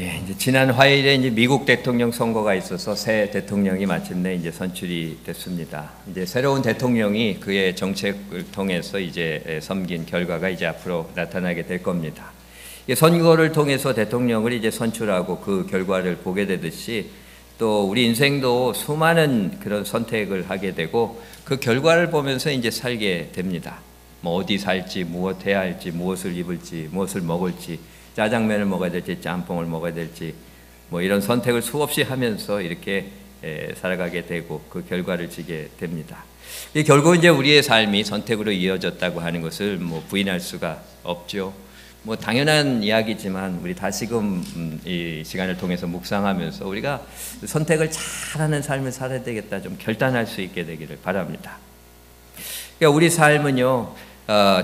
예, 이제 지난 화요일에 이제 미국 대통령 선거가 있어서 새 대통령이 마침내 이제 선출이 됐습니다. 이제 새로운 대통령이 그의 정책을 통해서 이제 섬긴 결과가 이제 앞으로 나타나게 될 겁니다. 선거를 통해서 대통령을 이제 선출하고 그 결과를 보게 되듯이 또 우리 인생도 수많은 그런 선택을 하게 되고 그 결과를 보면서 이제 살게 됩니다. 뭐 어디 살지, 무엇 해야 할지, 무엇을 입을지, 무엇을 먹을지, 짜장면을 먹어야 될지, 짬뽕을 먹어야 될지, 뭐 이런 선택을 수없이 하면서 이렇게 살아가게 되고 그 결과를 지게 됩니다. 결국 이제 우리의 삶이 선택으로 이어졌다고 하는 것을 뭐 부인할 수가 없죠. 뭐 당연한 이야기지만 우리 다시금 이 시간을 통해서 묵상하면서 우리가 선택을 잘하는 삶을 살아야 되겠다 좀 결단할 수 있게 되기를 바랍니다. 그러니까 우리 삶은요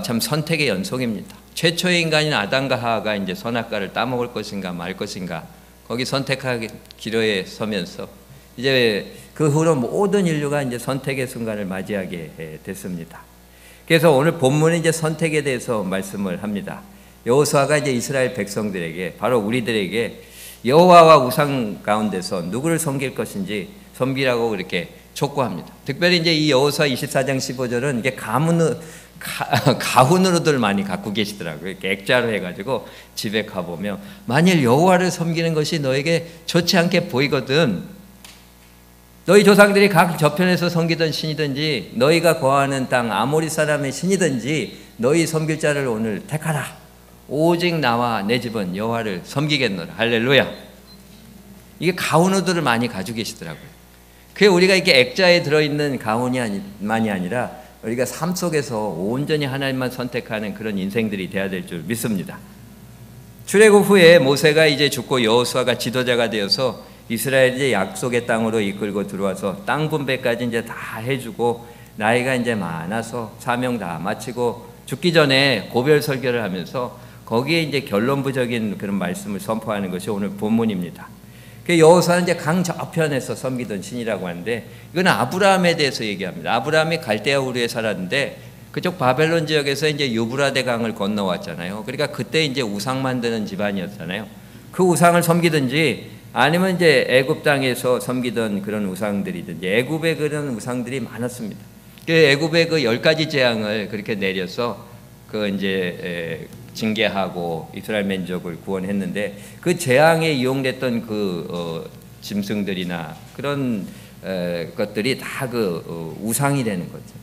참 선택의 연속입니다. 최초의 인간인 아담과 하와가 이제 선악과를 따먹을 것인가 말 것인가 거기 선택하기 기로에 서면서 이제 그 후로 모든 인류가 이제 선택의 순간을 맞이하게 됐습니다. 그래서 오늘 본문은 이제 선택에 대해서 말씀을 합니다. 여호수아가 이제 이스라엘 백성들에게 바로 우리들에게 여호와와 우상 가운데서 누구를 섬길 것인지 섬기라고 그렇게 촉구합니다. 특별히 이제 이 여호수아 24장 15절은 이게 가훈으로들 많이 갖고 계시더라고요. 이렇게 액자로 해가지고 집에 가보면 만일 여호와를 섬기는 것이 너에게 좋지 않게 보이거든 너희 조상들이 각 저편에서 섬기던 신이든지 너희가 거하는 땅 아모리 사람의 신이든지 너희 섬길 자를 오늘 택하라. 오직 나와 내 집은 여호와를 섬기겠노라. 할렐루야. 이게 가훈우들을 많이 가지고 계시더라고요. 그게 우리가 이렇게 액자에 들어있는 가훈이만이 아니라 우리가 삶 속에서 온전히 하나님만 선택하는 그런 인생들이 돼야 될 줄 믿습니다. 출애굽 후에 모세가 이제 죽고 여호수아가 지도자가 되어서 이스라엘이 이제 약속의 땅으로 이끌고 들어와서 땅 분배까지 이제 다 해주고 나이가 이제 많아서 사명 다 마치고 죽기 전에 고별 설교를 하면서 거기에 이제 결론부적인 그런 말씀을 선포하는 것이 오늘 본문입니다. 그 여호수아는 이제 강 저편에서 섬기던 신이라고 하는데 이건 아브라함에 대해서 얘기합니다. 아브라함이 갈대아 우르에 살았는데 그쪽 바벨론 지역에서 이제 유브라데 강을 건너왔잖아요. 그러니까 그때 이제 우상 만드는 집안이었잖아요. 그 우상을 섬기든지 아니면 이제 애굽 땅에서 섬기던 그런 우상들이든지 애굽에 그런 우상들이 많았습니다. 그 애굽의 그 10가지 재앙을 그렇게 내려서 그 이제 징계하고 이스라엘 민족을 구원했는데 그 재앙에 이용됐던 그 짐승들이나 그런 것들이 다 그 우상이 되는 거죠.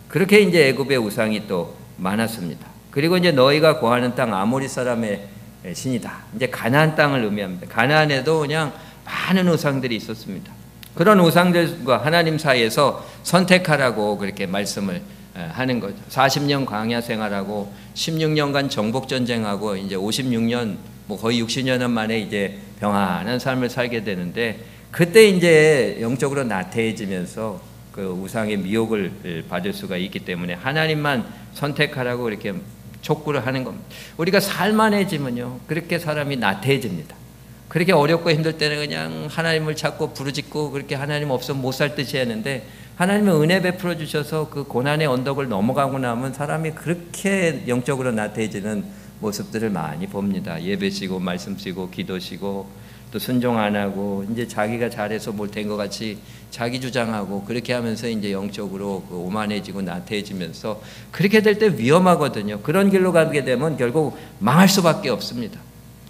그렇게 이제 애굽의 우상이 또 많았습니다. 그리고 이제 너희가 거하는 땅 아모리 사람의 신이다. 이제 가나안 땅을 의미합니다. 가나안에도 그냥 많은 우상들이 있었습니다. 그런 우상들과 하나님 사이에서 선택하라고 그렇게 말씀을 하는 거죠. 40년 광야 생활하고 16년간 정복 전쟁하고 이제 56년 뭐 거의 60년 만에 이제 평안한 삶을 살게 되는데 그때 이제 영적으로 나태해지면서 그 우상의 미혹을 받을 수가 있기 때문에 하나님만 선택하라고 이렇게 촉구를 하는 겁니다. 우리가 살만해지면요 그렇게 사람이 나태해집니다. 그렇게 어렵고 힘들 때는 그냥 하나님을 찾고 부르짖고 그렇게 하나님 없으면 못 살 듯이 했는데 하나님은 은혜 베풀어 주셔서 그 고난의 언덕을 넘어가고 나면 사람이 그렇게 영적으로 나태해지는 모습들을 많이 봅니다. 예배 쉬고 말씀 쉬고 기도 쉬고 또 순종 안 하고 이제 자기가 잘해서 뭘 된 것 같이 자기 주장하고 그렇게 하면서 이제 영적으로 그 오만해지고 나태해지면서 그렇게 될 때 위험하거든요. 그런 길로 가게 되면 결국 망할 수밖에 없습니다.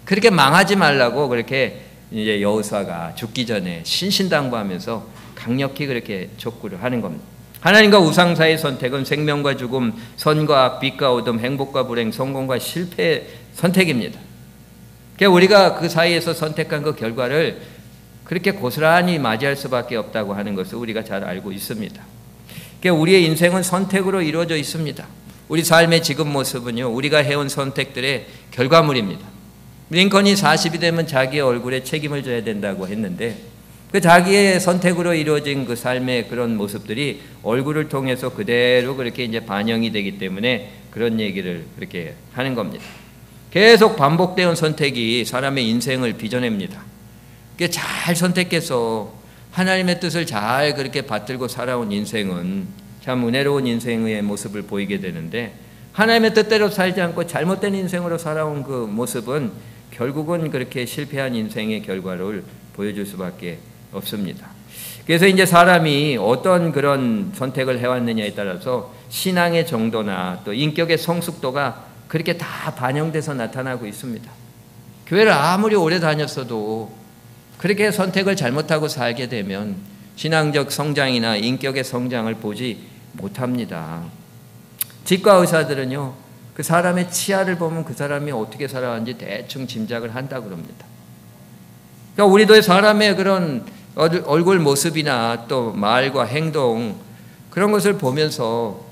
그렇게 망하지 말라고 그렇게 이제 여호수아가 죽기 전에 신신당부하면서 강력히 그렇게 촉구를 하는 겁니다. 하나님과 우상 사이의 선택은 생명과 죽음, 선과 악, 빛과 어둠, 행복과 불행, 성공과 실패의 선택입니다. 그러니까 우리가 그 사이에서 선택한 그 결과를 그렇게 고스란히 맞이할 수밖에 없다고 하는 것을 우리가 잘 알고 있습니다. 그러니까 우리의 인생은 선택으로 이루어져 있습니다. 우리 삶의 지금 모습은요 우리가 해온 선택들의 결과물입니다. 링컨이 40이 되면 자기의 얼굴에 책임을 져야 된다고 했는데 그 자기의 선택으로 이루어진 그 삶의 그런 모습들이 얼굴을 통해서 그대로 그렇게 이제 반영이 되기 때문에 그런 얘기를 그렇게 하는 겁니다. 계속 반복되는 선택이 사람의 인생을 빚어냅니다. 잘 선택해서 하나님의 뜻을 잘 그렇게 받들고 살아온 인생은 참 은혜로운 인생의 모습을 보이게 되는데 하나님의 뜻대로 살지 않고 잘못된 인생으로 살아온 그 모습은 결국은 그렇게 실패한 인생의 결과를 보여줄 수밖에 없습니다. 그래서 이제 사람이 어떤 그런 선택을 해왔느냐에 따라서 신앙의 정도나 또 인격의 성숙도가 그렇게 다 반영돼서 나타나고 있습니다. 교회를 아무리 오래 다녔어도 그렇게 선택을 잘못하고 살게 되면 신앙적 성장이나 인격의 성장을 보지 못합니다. 치과 의사들은요, 그 사람의 치아를 보면 그 사람이 어떻게 살아왔는지 대충 짐작을 한다고 그럽니다. 그러니까 우리도 사람의 그런 얼굴 모습이나 또 말과 행동, 그런 것을 보면서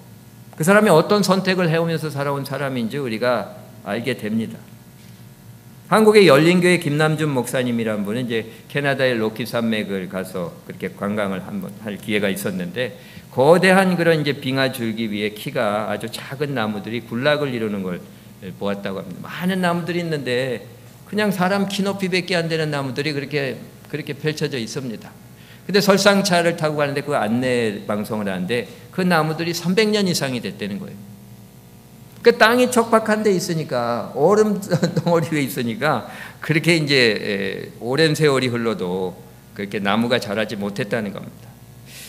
그 사람이 어떤 선택을 해오면서 살아온 사람인지 우리가 알게 됩니다. 한국의 열린교회 김남준 목사님이란 분은 이제 캐나다의 로키 산맥을 가서 그렇게 관광을 한번 할 기회가 있었는데, 거대한 그런 이제 빙하 줄기 위에 키가 아주 작은 나무들이 군락을 이루는 걸 보았다고 합니다. 많은 나무들이 있는데 그냥 사람 키 높이밖에 안 되는 나무들이 그렇게 펼쳐져 있습니다. 근데 설상차를 타고 가는데 그 안내 방송을 하는데 그 나무들이 300년 이상이 됐다는 거예요. 그 땅이 척박한 데 있으니까, 얼음 덩어리 위에 있으니까 그렇게 이제 오랜 세월이 흘러도 그렇게 나무가 자라지 못했다는 겁니다.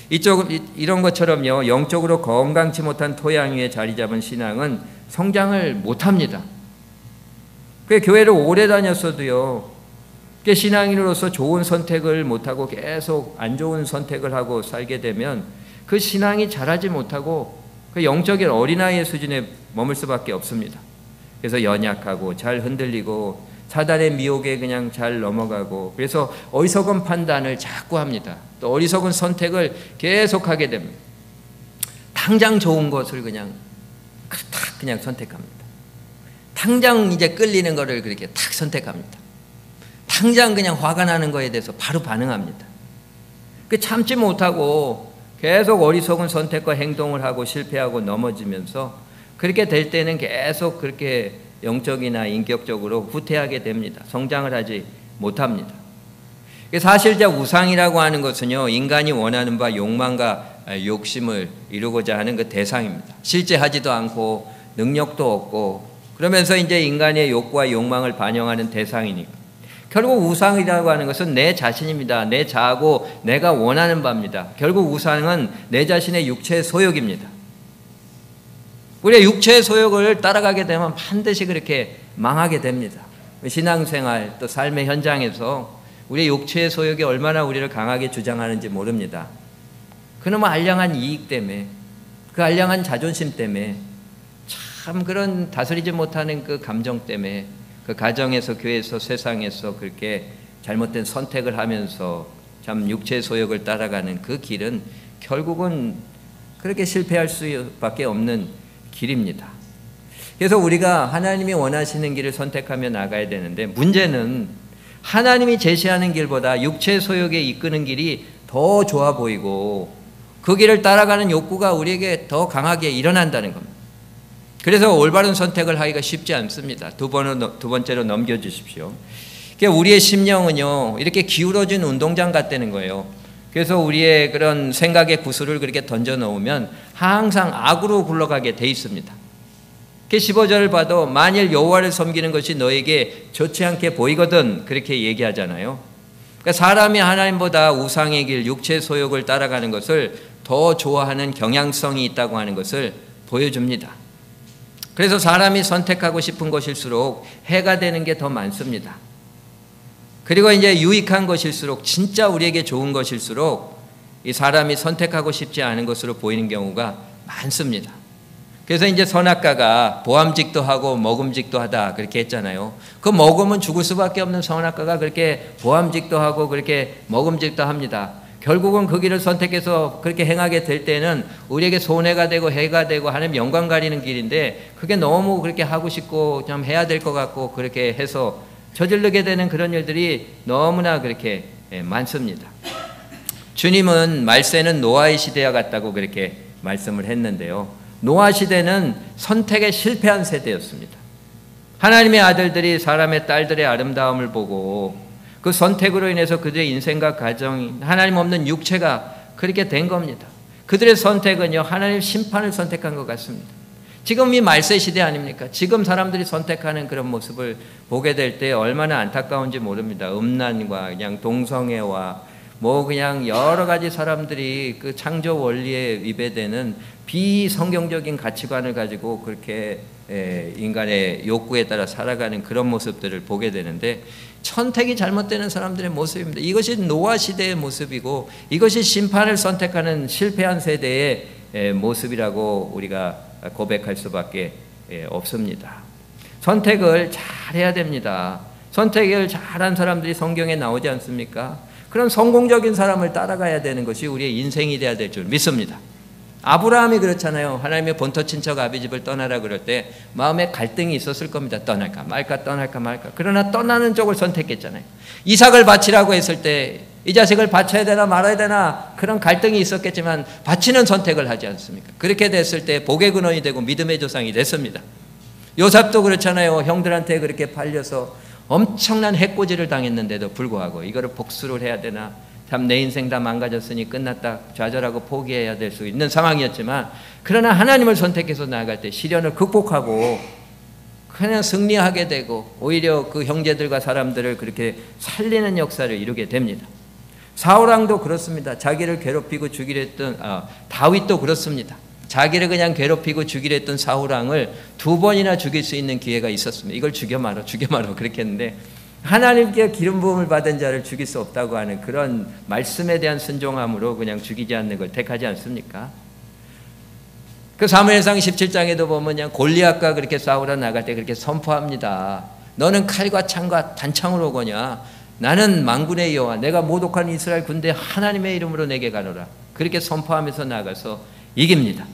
이런 것처럼요, 영적으로 건강치 못한 토양 위에 자리 잡은 신앙은 성장을 못합니다. 그 교회를 오래 다녔어도요, 신앙인으로서 좋은 선택을 못하고 계속 안 좋은 선택을 하고 살게 되면 그 신앙이 자라지 못하고 그 영적인 어린아이의 수준에 머물 수밖에 없습니다. 그래서 연약하고 잘 흔들리고 사단의 미혹에 그냥 잘 넘어가고, 그래서 어리석은 판단을 자꾸 합니다. 또 어리석은 선택을 계속하게 됩니다. 당장 좋은 것을 그냥 탁 그냥 선택합니다. 당장 이제 끌리는 것을 그렇게 탁 선택합니다. 당장 그냥 화가 나는 거에 대해서 바로 반응합니다. 그 참지 못하고 계속 어리석은 선택과 행동을 하고 실패하고 넘어지면서 그렇게 될 때는 계속 그렇게 영적이나 인격적으로 후퇴하게 됩니다. 성장을 하지 못합니다. 사실 우상이라고 하는 것은요, 인간이 원하는 바 욕망과 욕심을 이루고자 하는 그 대상입니다. 실제 하지도 않고 능력도 없고, 그러면서 이제 인간의 욕구와 욕망을 반영하는 대상이니까. 결국 우상이라고 하는 것은 내 자신입니다. 내 자아고 내가 원하는 바입니다. 결국 우상은 내 자신의 육체의 소욕입니다. 우리의 육체의 소욕을 따라가게 되면 반드시 그렇게 망하게 됩니다. 신앙생활 또 삶의 현장에서 우리의 육체의 소욕이 얼마나 우리를 강하게 주장하는지 모릅니다. 그놈의 알량한 이익 때문에, 그 알량한 자존심 때문에, 참 그런 다스리지 못하는 그 감정 때문에 그 가정에서, 교회에서, 세상에서 그렇게 잘못된 선택을 하면서 참 육체의 소욕을 따라가는 그 길은 결국은 그렇게 실패할 수밖에 없는 길입니다. 그래서 우리가 하나님이 원하시는 길을 선택하며 나가야 되는데, 문제는 하나님이 제시하는 길보다 육체의 소욕에 이끄는 길이 더 좋아 보이고 그 길을 따라가는 욕구가 우리에게 더 강하게 일어난다는 겁니다. 그래서 올바른 선택을 하기가 쉽지 않습니다. 두 번째로 넘겨주십시오. 우리의 심령은요, 이렇게 기울어진 운동장 같다는 거예요. 그래서 우리의 그런 생각의 구슬을 그렇게 던져 놓으면 항상 악으로 굴러가게 돼 있습니다. 15절을 봐도 만일 여호와를 섬기는 것이 너에게 좋지 않게 보이거든, 그렇게 얘기하잖아요. 그러니까 사람이 하나님보다 우상의 길, 육체의 소욕을 따라가는 것을 더 좋아하는 경향성이 있다고 하는 것을 보여줍니다. 그래서 사람이 선택하고 싶은 것일수록 해가 되는 게 더 많습니다. 그리고 이제 유익한 것일수록, 진짜 우리에게 좋은 것일수록 이 사람이 선택하고 싶지 않은 것으로 보이는 경우가 많습니다. 그래서 이제 선악과가 보암직도 하고 먹음직도 하다 그렇게 했잖아요. 그 먹으면 죽을 수밖에 없는 선악과가 그렇게 보암직도 하고 그렇게 먹음직도 합니다. 결국은 그 길을 선택해서 그렇게 행하게 될 때는 우리에게 손해가 되고 해가 되고 하나님 영광 가리는 길인데, 그게 너무 그렇게 하고 싶고 좀 해야 될 것 같고 그렇게 해서 저지르게 되는 그런 일들이 너무나 그렇게 많습니다. 주님은 말세는 노아의 시대와 같다고 그렇게 말씀을 했는데요, 노아 시대는 선택에 실패한 세대였습니다. 하나님의 아들들이 사람의 딸들의 아름다움을 보고 그 선택으로 인해서 그들의 인생과 가정이, 하나님 없는 육체가 그렇게 된 겁니다. 그들의 선택은요, 하나님 심판을 선택한 것 같습니다. 지금 이 말세 시대 아닙니까? 지금 사람들이 선택하는 그런 모습을 보게 될 때 얼마나 안타까운지 모릅니다. 음란과 그냥 동성애와 뭐 그냥 여러 가지 사람들이 그 창조 원리에 위배되는 비성경적인 가치관을 가지고 그렇게 인간의 욕구에 따라 살아가는 그런 모습들을 보게 되는데, 선택이 잘못되는 사람들의 모습입니다. 이것이 노아 시대의 모습이고 이것이 심판을 선택하는 실패한 세대의 모습이라고 우리가 고백할 수밖에 없습니다. 선택을 잘해야 됩니다. 선택을 잘한 사람들이 성경에 나오지 않습니까? 그런 성공적인 사람을 따라가야 되는 것이 우리의 인생이 돼야 될 줄 믿습니다. 아브라함이 그렇잖아요. 하나님의 본토 친척 아비집을 떠나라 그럴 때 마음에 갈등이 있었을 겁니다. 떠날까 말까 떠날까 말까. 그러나 떠나는 쪽을 선택했잖아요. 이삭을 바치라고 했을 때 이 자식을 바쳐야 되나 말아야 되나 그런 갈등이 있었겠지만 바치는 선택을 하지 않습니까? 그렇게 됐을 때 복의 근원이 되고 믿음의 조상이 됐습니다. 요셉도 그렇잖아요. 형들한테 그렇게 팔려서 엄청난 해코지를 당했는데도 불구하고 이거를 복수를 해야 되나, 참 내 인생 다 망가졌으니 끝났다 좌절하고 포기해야 될 수 있는 상황이었지만, 그러나 하나님을 선택해서 나아갈 때 시련을 극복하고 그냥 승리하게 되고 오히려 그 형제들과 사람들을 그렇게 살리는 역사를 이루게 됩니다. 사울왕도 그렇습니다. 자기를 괴롭히고 죽이려 했던 다윗도 그렇습니다. 자기를 그냥 괴롭히고 죽이려 했던 사울왕을 2번이나 죽일 수 있는 기회가 있었습니다. 이걸 죽여 말어 그렇게 했는데, 하나님께 기름 부음을 받은 자를 죽일 수 없다고 하는 그런 말씀에 대한 순종함으로 그냥 죽이지 않는 걸 택하지 않습니까? 그 사무엘상 17장에도 보면 그냥 골리앗과 그렇게 싸우러 나갈 때 그렇게 선포합니다. 너는 칼과 창과 단창으로 오거냐? 나는 만군의 여호와, 내가 모독한 이스라엘 군대 하나님의 이름으로 내게 가노라. 그렇게 선포하면서 나가서 이깁니다.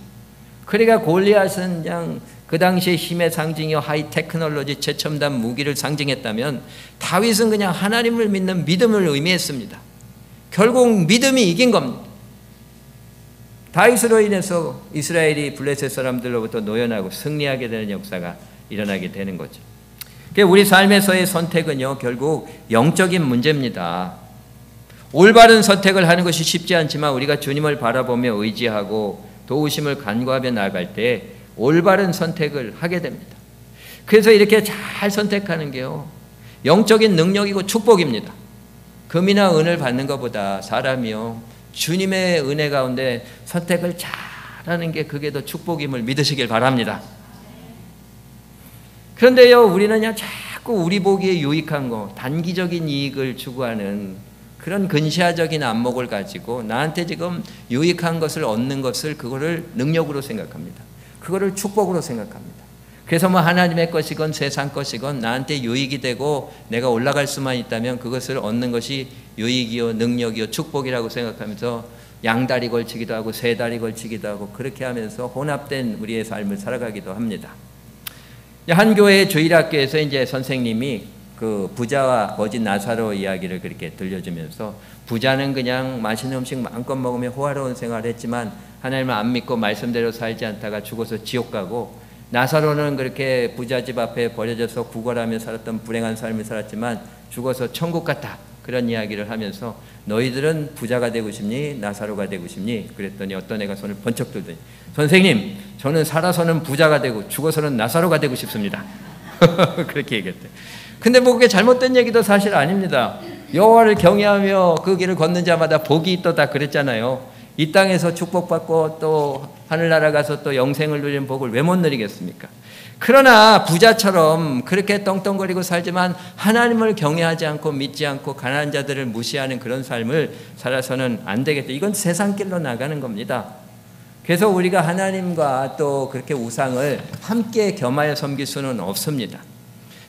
그러니까 골리앗은 그냥 그 당시의 힘의 상징이요 하이 테크놀로지 최첨단 무기를 상징했다면, 다윗은 그냥 하나님을 믿는 믿음을 의미했습니다. 결국 믿음이 이긴 겁니다. 다윗으로 인해서 이스라엘이 블레셋 사람들로부터 노연하고 승리하게 되는 역사가 일어나게 되는 거죠. 우리 삶에서의 선택은요, 결국 영적인 문제입니다. 올바른 선택을 하는 것이 쉽지 않지만 우리가 주님을 바라보며 의지하고 도우심을 간구하며 나아갈 때 올바른 선택을 하게 됩니다. 그래서 이렇게 잘 선택하는 게요, 영적인 능력이고 축복입니다. 금이나 은을 받는 것보다 사람이요, 주님의 은혜 가운데 선택을 잘하는 게 그게 더 축복임을 믿으시길 바랍니다. 그런데요, 우리는 그냥 자꾸 우리 보기에 유익한 거, 단기적인 이익을 추구하는 그런 근시아적인 안목을 가지고 나한테 지금 유익한 것을 얻는 것을 그거를 능력으로 생각합니다. 그거를 축복으로 생각합니다. 그래서 뭐 하나님의 것이건 세상 것이건 나한테 유익이 되고 내가 올라갈 수만 있다면 그것을 얻는 것이 유익이요 능력이요 축복이라고 생각하면서 양다리 걸치기도 하고 세 다리 걸치기도 하고 그렇게 하면서 혼합된 우리의 삶을 살아가기도 합니다. 한 교회 주일학교에서 이제 선생님이 그 부자와 거진 나사로 이야기를 그렇게 들려주면서, 부자는 그냥 맛있는 음식 마음껏 먹으며 호화로운 생활을 했지만 하나님을 안 믿고 말씀대로 살지 않다가 죽어서 지옥 가고, 나사로는 그렇게 부자 집 앞에 버려져서 구걸하며 살았던 불행한 삶을 살았지만 죽어서 천국 갔다, 그런 이야기를 하면서 너희들은 부자가 되고 싶니? 나사로가 되고 싶니? 그랬더니 어떤 애가 손을 번쩍 들더니, 선생님, 저는 살아서는 부자가 되고 죽어서는 나사로가 되고 싶습니다. 그렇게 얘기했대. 근데 뭐 그게 잘못된 얘기도 사실 아닙니다. 여호와를 경외하며 그 길을 걷는 자마다 복이 있도다 그랬잖아요. 이 땅에서 축복받고 또 하늘나라 가서 또 영생을 누리는 복을 왜 못 누리겠습니까? 그러나 부자처럼 그렇게 떵떵거리고 살지만 하나님을 경외하지 않고 믿지 않고 가난한 자들을 무시하는 그런 삶을 살아서는 안 되겠다. 이건 세상 길로 나가는 겁니다. 그래서 우리가 하나님과 또 그렇게 우상을 함께 겸하여 섬길 수는 없습니다.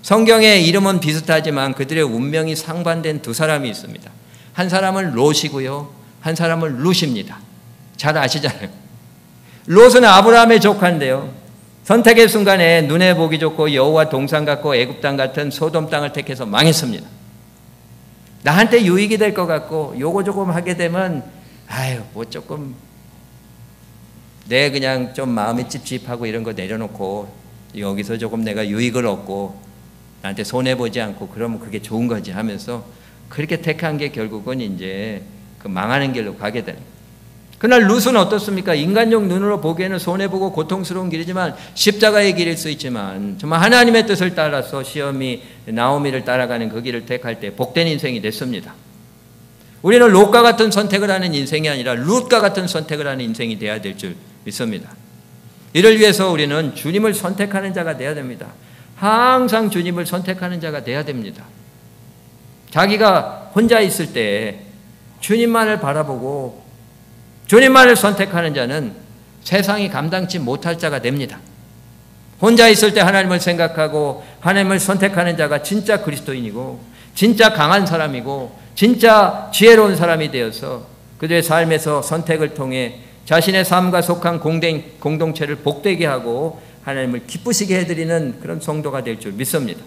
성경에 이름은 비슷하지만 그들의 운명이 상반된 두 사람이 있습니다. 한 사람은 롯이고요, 한 사람은 룻입니다. 잘 아시잖아요. 롯은 아브라함의 조카인데요, 선택의 순간에 눈에 보기 좋고 여호와 동산 같고 애굽 땅 같은 소돔 땅을 택해서 망했습니다. 나한테 유익이 될 것 같고 요거 조금 하게 되면 뭐 조금 내 그냥 좀 마음이 찝찝하고 이런 거 내려놓고 여기서 조금 내가 유익을 얻고 나한테 손해보지 않고 그러면 그게 좋은 거지 하면서 그렇게 택한 게 결국은 이제 그 망하는 길로 가게 되는 거예요. 그날 룻은 어떻습니까? 인간적 눈으로 보기에는 손해보고 고통스러운 길이지만 십자가의 길일 수 있지만 정말 하나님의 뜻을 따라서 시험이 나오미를 따라가는 그 길을 택할 때 복된 인생이 됐습니다. 우리는 롯과 같은 선택을 하는 인생이 아니라 룻과 같은 선택을 하는 인생이 되어야 될 줄 믿습니다. 이를 위해서 우리는 주님을 선택하는 자가 되어야 됩니다. 항상 주님을 선택하는 자가 되어야 됩니다. 자기가 혼자 있을 때 주님만을 바라보고 주님만을 선택하는 자는 세상이 감당치 못할 자가 됩니다. 혼자 있을 때 하나님을 생각하고 하나님을 선택하는 자가 진짜 그리스도인이고 진짜 강한 사람이고 진짜 지혜로운 사람이 되어서 그들의 삶에서 선택을 통해 자신의 삶과 속한 공동체를 복되게 하고 하나님을 기쁘시게 해드리는 그런 성도가 될 줄 믿습니다.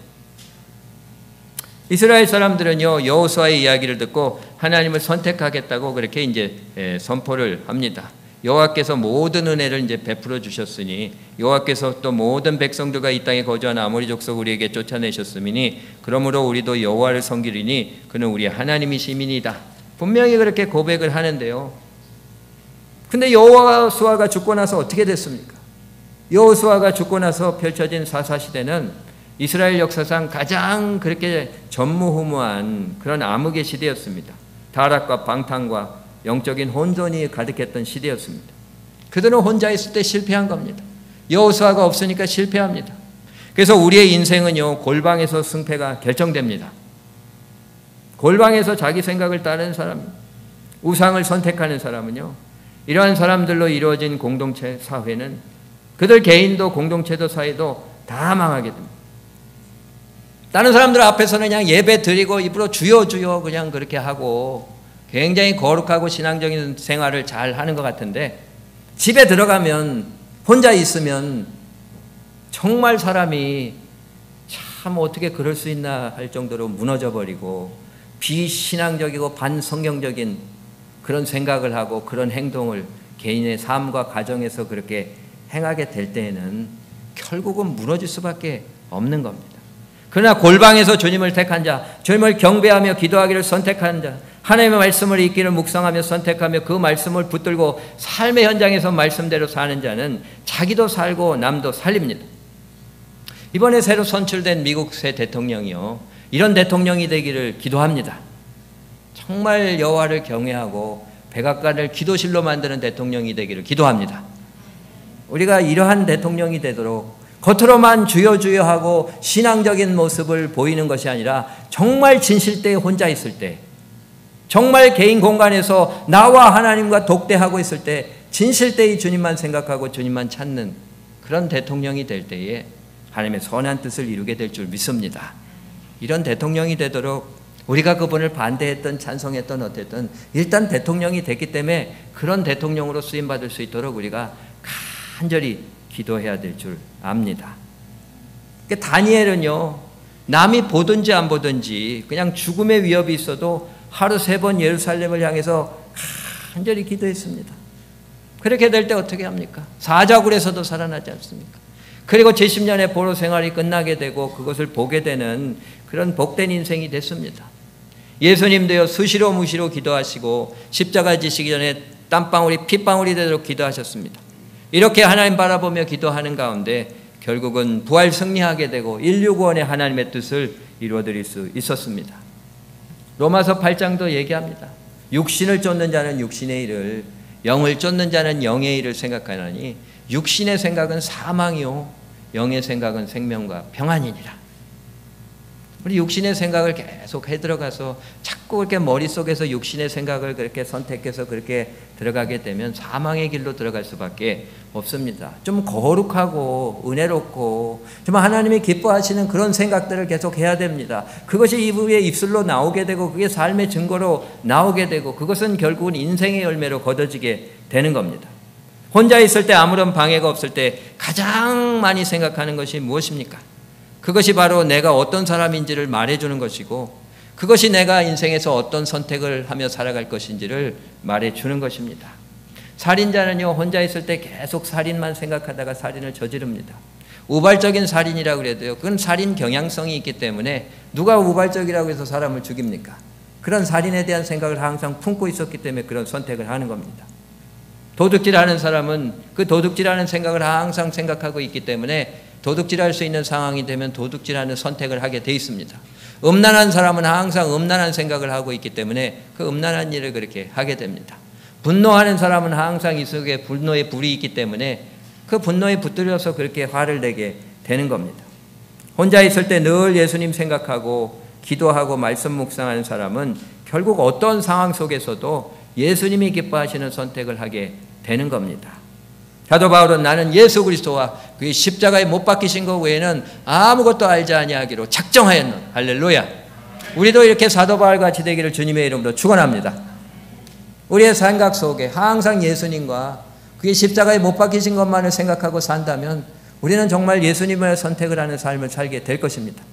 이스라엘 사람들은요, 여호수아의 이야기를 듣고 하나님을 선택하겠다고 그렇게 이제 선포를 합니다. 여호와께서 모든 은혜를 이제 베풀어 주셨으니 여호와께서 또 모든 백성들과 이 땅에 거주하는 아모리 족속 우리에게 쫓아내셨으니 그러므로 우리도 여호와를 섬기리니 그는 우리 하나님이시민이다. 분명히 그렇게 고백을 하는데요. 근데 여호수아가 죽고 나서 어떻게 됐습니까? 여호수아가 죽고 나서 펼쳐진 사사시대는 이스라엘 역사상 가장 그렇게 전무후무한 그런 암흑의 시대였습니다. 타락과 방탕과 영적인 혼돈이 가득했던 시대였습니다. 그들은 혼자 있을 때 실패한 겁니다. 여호수아가 없으니까 실패합니다. 그래서 우리의 인생은요, 골방에서 승패가 결정됩니다. 골방에서 자기 생각을 따르는 사람, 우상을 선택하는 사람은요, 이러한 사람들로 이루어진 공동체 사회는 그들 개인도 공동체도 사회도 다 망하게 됩니다. 다른 사람들 앞에서는 그냥 예배 드리고 입으로 주여 주여 그냥 그렇게 하고 굉장히 거룩하고 신앙적인 생활을 잘 하는 것 같은데 집에 들어가면 혼자 있으면 정말 사람이 참 어떻게 그럴 수 있나 할 정도로 무너져 버리고 비신앙적이고 반성경적인 그런 생각을 하고 그런 행동을 개인의 삶과 가정에서 그렇게 행하게 될 때에는 결국은 무너질 수밖에 없는 겁니다. 그러나 골방에서 주님을 택한 자, 주님을 경배하며 기도하기를 선택한 자, 하나님의 말씀을 읽기를 묵상하며 선택하며 그 말씀을 붙들고 삶의 현장에서 말씀대로 사는 자는 자기도 살고 남도 살립니다. 이번에 새로 선출된 미국 새 대통령이요, 이런 대통령이 되기를 기도합니다. 정말 여호와를 경외하고 백악관을 기도실로 만드는 대통령이 되기를 기도합니다. 우리가 이러한 대통령이 되도록 겉으로만 주여 주여 하고 신앙적인 모습을 보이는 것이 아니라 정말 진실되에 혼자 있을 때, 정말 개인 공간에서 나와 하나님과 독대하고 있을 때 진실되이 주님만 생각하고 주님만 찾는 그런 대통령이 될 때에 하나님의 선한 뜻을 이루게 될 줄 믿습니다. 이런 대통령이 되도록 우리가 그분을 반대했던 찬성했던 어쨌든 일단 대통령이 됐기 때문에 그런 대통령으로 쓰임받을 수 있도록 우리가 간절히 기도해야 될 줄 압니다. 다니엘은요, 남이 보든지 안 보든지 그냥 죽음의 위협이 있어도 하루 3번 예루살렘을 향해서 간절히 기도했습니다. 그렇게 될 때 어떻게 합니까? 사자굴에서도 살아나지 않습니까? 그리고 70년의 포로 생활이 끝나게 되고 그것을 보게 되는 그런 복된 인생이 됐습니다. 예수님도요, 수시로 무시로 기도하시고 십자가 지시기 전에 땀방울이 핏방울이 되도록 기도하셨습니다. 이렇게 하나님 바라보며 기도하는 가운데 결국은 부활 승리하게 되고 인류 구원의 하나님의 뜻을 이루어드릴 수 있었습니다. 로마서 8장도 얘기합니다. 육신을 쫓는 자는 육신의 일을, 영을 쫓는 자는 영의 일을 생각하나니 육신의 생각은 사망이요 영의 생각은 생명과 평안이니라. 우리 육신의 생각을 계속 해들어가서 자꾸 그렇게 머릿속에서 육신의 생각을 그렇게 선택해서 그렇게 들어가게 되면 사망의 길로 들어갈 수밖에 없습니다. 좀 거룩하고 은혜롭고 좀 하나님이 기뻐하시는 그런 생각들을 계속 해야 됩니다. 그것이 이후에 입술로 나오게 되고 그게 삶의 증거로 나오게 되고 그것은 결국은 인생의 열매로 거둬지게 되는 겁니다. 혼자 있을 때 아무런 방해가 없을 때 가장 많이 생각하는 것이 무엇입니까? 그것이 바로 내가 어떤 사람인지를 말해주는 것이고 그것이 내가 인생에서 어떤 선택을 하며 살아갈 것인지를 말해주는 것입니다. 살인자는요, 혼자 있을 때 계속 살인만 생각하다가 살인을 저지릅니다. 우발적인 살인이라고 그래도요, 그건 살인 경향성이 있기 때문에 누가 우발적이라고 해서 사람을 죽입니까? 그런 살인에 대한 생각을 항상 품고 있었기 때문에 그런 선택을 하는 겁니다. 도둑질하는 사람은 그 도둑질하는 생각을 항상 생각하고 있기 때문에 도둑질할 수 있는 상황이 되면 도둑질하는 선택을 하게 돼 있습니다. 음란한 사람은 항상 음란한 생각을 하고 있기 때문에 그 음란한 일을 그렇게 하게 됩니다. 분노하는 사람은 항상 이 속에 분노의 불이 있기 때문에 그 분노에 붙들려서 그렇게 화를 내게 되는 겁니다. 혼자 있을 때 늘 예수님 생각하고 기도하고 말씀 묵상하는 사람은 결국 어떤 상황 속에서도 예수님이 기뻐하시는 선택을 하게 되는 겁니다. 사도 바울은 나는 예수 그리스도와 그의 십자가에 못 박히신 것 외에는 아무것도 알지 아니하기로 작정하였노라. 할렐루야. 우리도 이렇게 사도 바울 같이 되기를 주님의 이름으로 축원합니다. 우리의 생각 속에 항상 예수님과 그의 십자가에 못 박히신 것만을 생각하고 산다면 우리는 정말 예수님을 선택을 하는 삶을 살게 될 것입니다.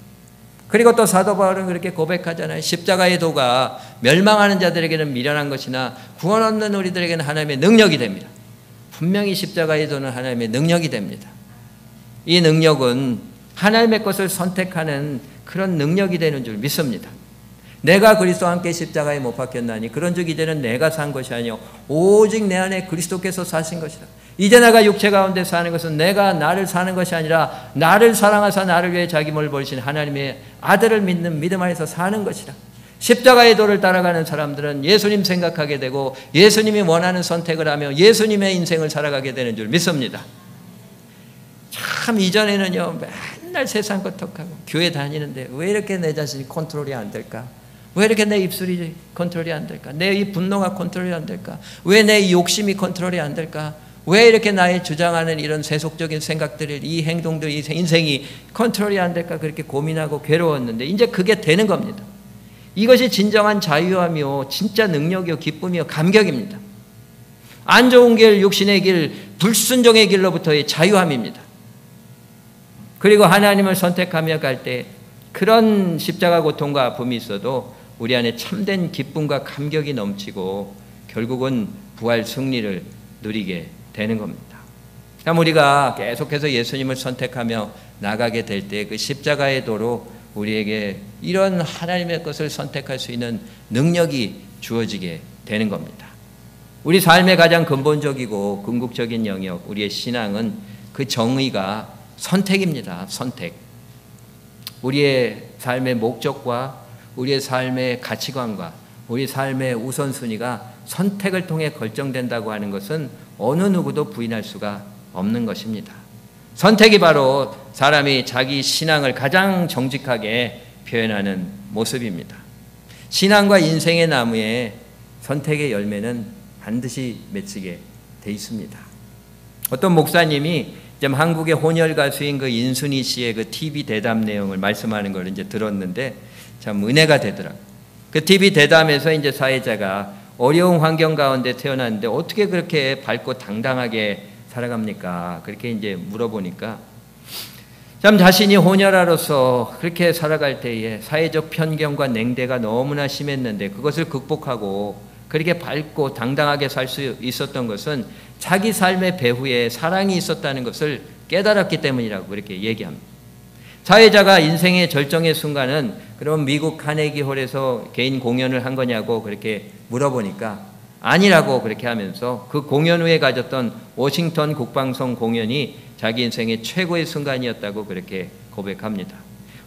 그리고 또 사도 바울은 그렇게 고백하잖아요. 십자가의 도가 멸망하는 자들에게는 미련한 것이나 구원 얻는 우리들에게는 하나님의 능력이 됩니다. 분명히 십자가의 도는 하나님의 능력이 됩니다. 이 능력은 하나님의 것을 선택하는 그런 능력이 되는 줄 믿습니다. 내가 그리스도와 함께 십자가에 못 박혔나니 그런즉 이제는 내가 산 것이 아니요 오직 내 안에 그리스도께서 사신 것이라. 이제 내가 육체 가운데 사는 것은 내가 나를 사는 것이 아니라 나를 사랑하사 나를 위해 자기 몸을 버리신 하나님의 아들을 믿는 믿음 안에서 사는 것이라. 십자가의 도를 따라가는 사람들은 예수님 생각하게 되고 예수님이 원하는 선택을 하며 예수님의 인생을 살아가게 되는 줄 믿습니다. 참 이전에는요 맨날 세상 것 톡하고 교회 다니는데 왜 이렇게 내 자신이 컨트롤이 안 될까? 왜 이렇게 내 입술이 컨트롤이 안 될까? 내 이 분노가 컨트롤이 안 될까? 왜 내 욕심이 컨트롤이 안 될까? 왜 이렇게 나의 주장하는 이런 세속적인 생각들을 이 행동들 이 인생이 컨트롤이 안 될까? 그렇게 고민하고 괴로웠는데 이제 그게 되는 겁니다. 이것이 진정한 자유함이요 진짜 능력이요 기쁨이요 감격입니다. 안 좋은 길 육신의 길 불순종의 길로부터의 자유함입니다. 그리고 하나님을 선택하며 갈 때 그런 십자가 고통과 아픔이 있어도 우리 안에 참된 기쁨과 감격이 넘치고 결국은 부활 승리를 누리게 되는 겁니다. 그럼 우리가 계속해서 예수님을 선택하며 나가게 될 때 그 십자가의 도로 우리에게 이런 하나님의 것을 선택할 수 있는 능력이 주어지게 되는 겁니다. 우리 삶의 가장 근본적이고 궁극적인 영역, 우리의 신앙은 그 정의가 선택입니다. 선택. 우리의 삶의 목적과 우리의 삶의 가치관과 우리 삶의 우선순위가 선택을 통해 결정된다고 하는 것은 어느 누구도 부인할 수가 없는 것입니다. 선택이 바로 사람이 자기 신앙을 가장 정직하게 표현하는 모습입니다. 신앙과 인생의 나무에 선택의 열매는 반드시 맺히게 돼 있습니다. 어떤 목사님이 한국의 혼혈 가수인 그 인순이 씨의 그 TV 대담 내용을 말씀하는 걸 이제 들었는데 참 은혜가 되더라고요. 그 TV 대담에서 이제 사회자가 어려운 환경 가운데 태어났는데 어떻게 그렇게 밝고 당당하게 살아갑니까? 그렇게 이제 물어보니까 참 자신이 혼혈아로서 그렇게 살아갈 때에 사회적 편견과 냉대가 너무나 심했는데 그것을 극복하고 그렇게 밝고 당당하게 살 수 있었던 것은 자기 삶의 배후에 사랑이 있었다는 것을 깨달았기 때문이라고 그렇게 얘기합니다. 사회자가 인생의 절정의 순간은 그럼 미국 카네기 홀에서 개인 공연을 한 거냐고 그렇게 물어보니까 아니라고 그렇게 하면서 그 공연 후에 가졌던 워싱턴 국방성 공연이 자기 인생의 최고의 순간이었다고 그렇게 고백합니다.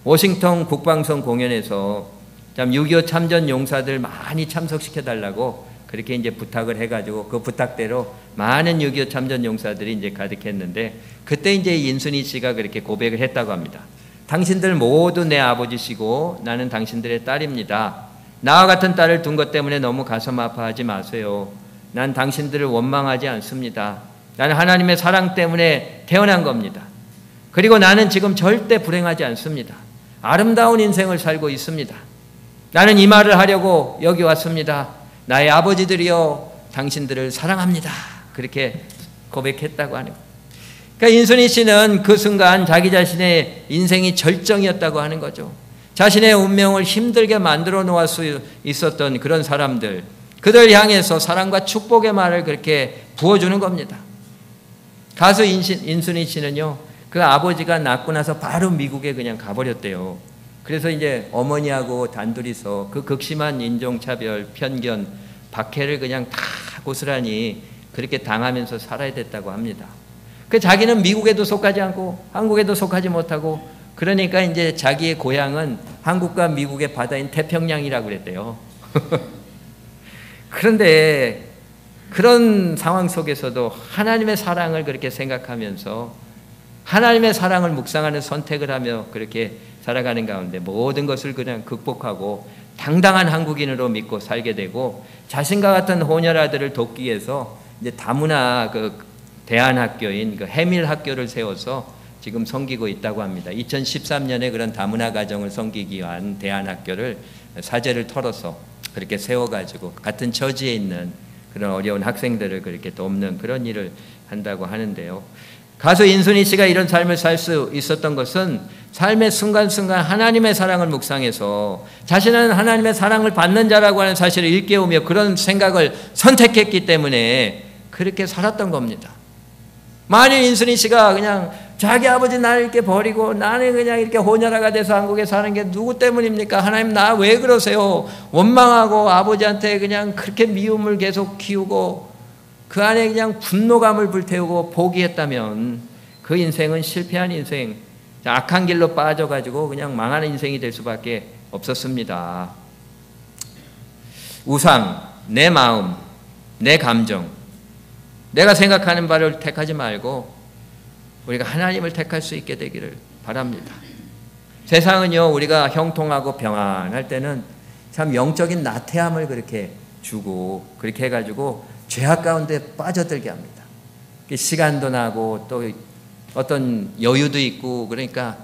워싱턴 국방성 공연에서 6.25 참전 용사들 많이 참석시켜달라고 그렇게 이제 부탁을 해가지고 그 부탁대로 많은 6.25 참전 용사들이 이제 가득했는데 그때 이제 인순이 씨가 그렇게 고백을 했다고 합니다. 당신들 모두 내 아버지시고 나는 당신들의 딸입니다. 나와 같은 딸을 둔 것 때문에 너무 가슴 아파하지 마세요. 난 당신들을 원망하지 않습니다. 나는 하나님의 사랑 때문에 태어난 겁니다. 그리고 나는 지금 절대 불행하지 않습니다. 아름다운 인생을 살고 있습니다. 나는 이 말을 하려고 여기 왔습니다. 나의 아버지들이여 당신들을 사랑합니다. 그렇게 고백했다고 하는 거예요. 그러니까 인순이 씨는 그 순간 자기 자신의 인생이 절정이었다고 하는 거죠. 자신의 운명을 힘들게 만들어 놓을 수 있었던 그런 사람들, 그들 향해서 사랑과 축복의 말을 그렇게 부어주는 겁니다. 가수 인순이 씨는요, 그 아버지가 낳고 나서 바로 미국에 그냥 가버렸대요. 그래서 이제 어머니하고 단둘이서 그 극심한 인종차별, 편견, 박해를 그냥 다 고스란히 그렇게 당하면서 살아야 됐다고 합니다. 그 자기는 미국에도 속하지 않고 한국에도 속하지 못하고 그러니까 이제 자기의 고향은 한국과 미국의 바다인 태평양이라고 그랬대요. 그런데 그런 상황 속에서도 하나님의 사랑을 그렇게 생각하면서 하나님의 사랑을 묵상하는 선택을 하며 그렇게 살아가는 가운데 모든 것을 그냥 극복하고 당당한 한국인으로 믿고 살게 되고 자신과 같은 혼혈아들을 돕기 위해서 이제 다문화 그 대안학교인 그 해밀 학교를 세워서 지금 섬기고 있다고 합니다. 2013년에 그런 다문화 가정을 섬기기 위한 대안학교를 사제를 털어서 그렇게 세워가지고 같은 처지에 있는 그런 어려운 학생들을 그렇게 돕는 그런 일을 한다고 하는데요. 가수 인순이 씨가 이런 삶을 살 수 있었던 것은 삶의 순간순간 하나님의 사랑을 묵상해서 자신은 하나님의 사랑을 받는 자라고 하는 사실을 일깨우며 그런 생각을 선택했기 때문에 그렇게 살았던 겁니다. 만일 인순이 씨가 그냥 자기 아버지 나를 이렇게 버리고 나는 그냥 이렇게 혼혈아가 돼서 한국에 사는 게 누구 때문입니까? 하나님 나 왜 그러세요? 원망하고 아버지한테 그냥 그렇게 미움을 계속 키우고 그 안에 그냥 분노감을 불태우고 포기했다면 그 인생은 실패한 인생, 악한 길로 빠져가지고 그냥 망하는 인생이 될 수밖에 없었습니다. 우상, 내 마음, 내 감정, 내가 생각하는 바를 택하지 말고 우리가 하나님을 택할 수 있게 되기를 바랍니다. 세상은요, 우리가 형통하고 평안할 때는 참 영적인 나태함을 그렇게 주고 그렇게 해가지고 죄악 가운데 빠져들게 합니다. 시간도 나고 또 어떤 여유도 있고 그러니까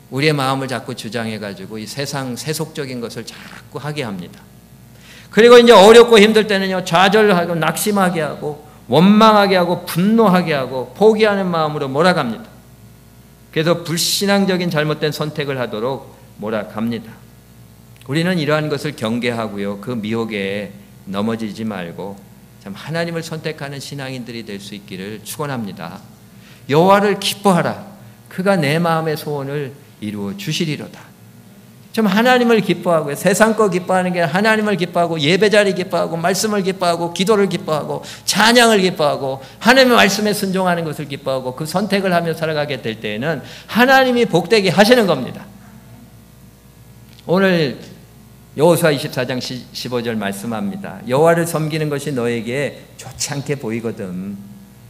우리의 마음을 자꾸 주장해가지고 이 세상 세속적인 것을 자꾸 하게 합니다. 그리고 이제 어렵고 힘들 때는요, 좌절하고 낙심하게 하고 원망하게 하고 분노하게 하고 포기하는 마음으로 몰아갑니다. 그래서 불신앙적인 잘못된 선택을 하도록 몰아갑니다. 우리는 이러한 것을 경계하고요, 그 미혹에 넘어지지 말고 참 하나님을 선택하는 신앙인들이 될 수 있기를 축원합니다. 여호와를 기뻐하라. 그가 내 마음의 소원을 이루어 주시리로다. 좀 하나님을 기뻐하고요. 세상 거 기뻐하는 게 하나님을 기뻐하고 예배자리 기뻐하고 말씀을 기뻐하고 기도를 기뻐하고 찬양을 기뻐하고 하나님의 말씀에 순종하는 것을 기뻐하고 그 선택을 하며 살아가게 될 때에는 하나님이 복되게 하시는 겁니다. 오늘 여호수아 24장 15절 말씀합니다. 여호와를 섬기는 것이 너에게 좋지 않게 보이거든.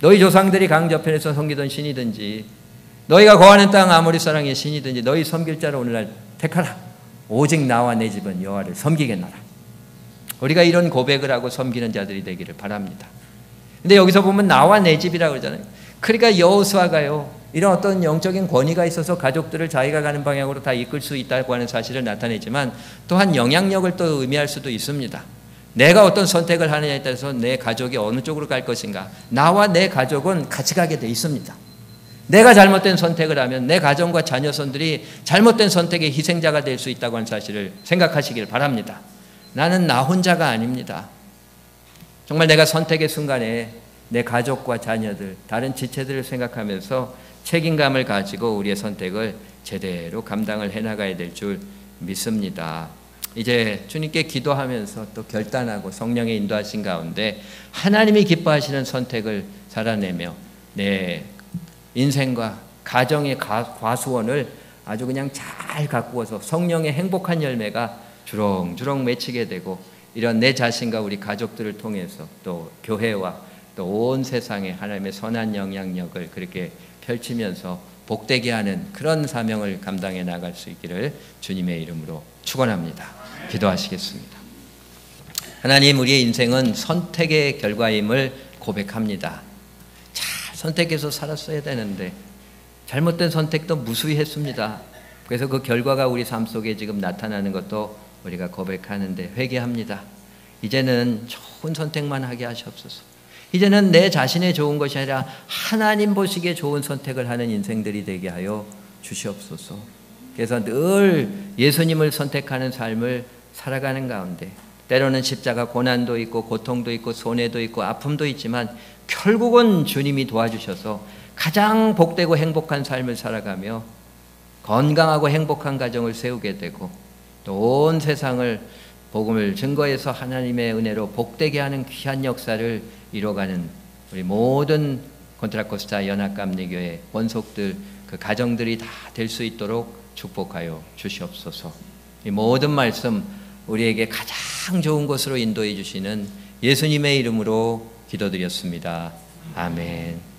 너희 조상들이 강 저편에서 섬기던 신이든지 너희가 거하는 땅 아모리 사랑의 신이든지 너희 섬길 자를 오늘날 택하라. 오직 나와 내 집은 여호와를 섬기겠노라. 우리가 이런 고백을 하고 섬기는 자들이 되기를 바랍니다. 근데 여기서 보면 나와 내 집이라고 그러잖아요. 그러니까 여호수아가요, 이런 어떤 영적인 권위가 있어서 가족들을 자기가 가는 방향으로 다 이끌 수 있다고 하는 사실을 나타내지만 또한 영향력을 또 의미할 수도 있습니다. 내가 어떤 선택을 하느냐에 따라서 내 가족이 어느 쪽으로 갈 것인가, 나와 내 가족은 같이 가게 돼 있습니다. 내가 잘못된 선택을 하면 내 가정과 자녀선들이 잘못된 선택의 희생자가 될 수 있다고 하는 사실을 생각하시길 바랍니다. 나는 나 혼자가 아닙니다. 정말 내가 선택의 순간에 내 가족과 자녀들, 다른 지체들을 생각하면서 책임감을 가지고 우리의 선택을 제대로 감당을 해나가야 될 줄 믿습니다. 이제 주님께 기도하면서 또 결단하고 성령의 인도하신 가운데 하나님이 기뻐하시는 선택을 살아내며 내 인생과 가정의 과수원을 아주 그냥 잘 가꾸어서 성령의 행복한 열매가 주렁주렁 맺히게 되고 이런 내 자신과 우리 가족들을 통해서 또 교회와 또 온 세상에 하나님의 선한 영향력을 그렇게 펼치면서 복되게 하는 그런 사명을 감당해 나갈 수 있기를 주님의 이름으로 축원합니다. 기도하시겠습니다. 하나님, 우리의 인생은 선택의 결과임을 고백합니다. 잘 선택해서 살았어야 되는데 잘못된 선택도 무수히 했습니다. 그래서 그 결과가 우리 삶 속에 지금 나타나는 것도 우리가 고백하는데 회개합니다. 이제는 좋은 선택만 하게 하시옵소서. 이제는 내 자신의 좋은 것이 아니라 하나님 보시기에 좋은 선택을 하는 인생들이 되게 하여 주시옵소서. 그래서 늘 예수님을 선택하는 삶을 살아가는 가운데 때로는 십자가 고난도 있고 고통도 있고 손해도 있고 아픔도 있지만 결국은 주님이 도와주셔서 가장 복되고 행복한 삶을 살아가며 건강하고 행복한 가정을 세우게 되고 또 온 세상을 복음을 증거해서 하나님의 은혜로 복되게 하는 귀한 역사를 이뤄가는 우리 모든 콘트라코스타 연합감리교회 원속들 그 가정들이 다 될 수 있도록 축복하여 주시옵소서. 이 모든 말씀 우리에게 가장 좋은 곳으로 인도해 주시는 예수님의 이름으로 기도드렸습니다. 아멘.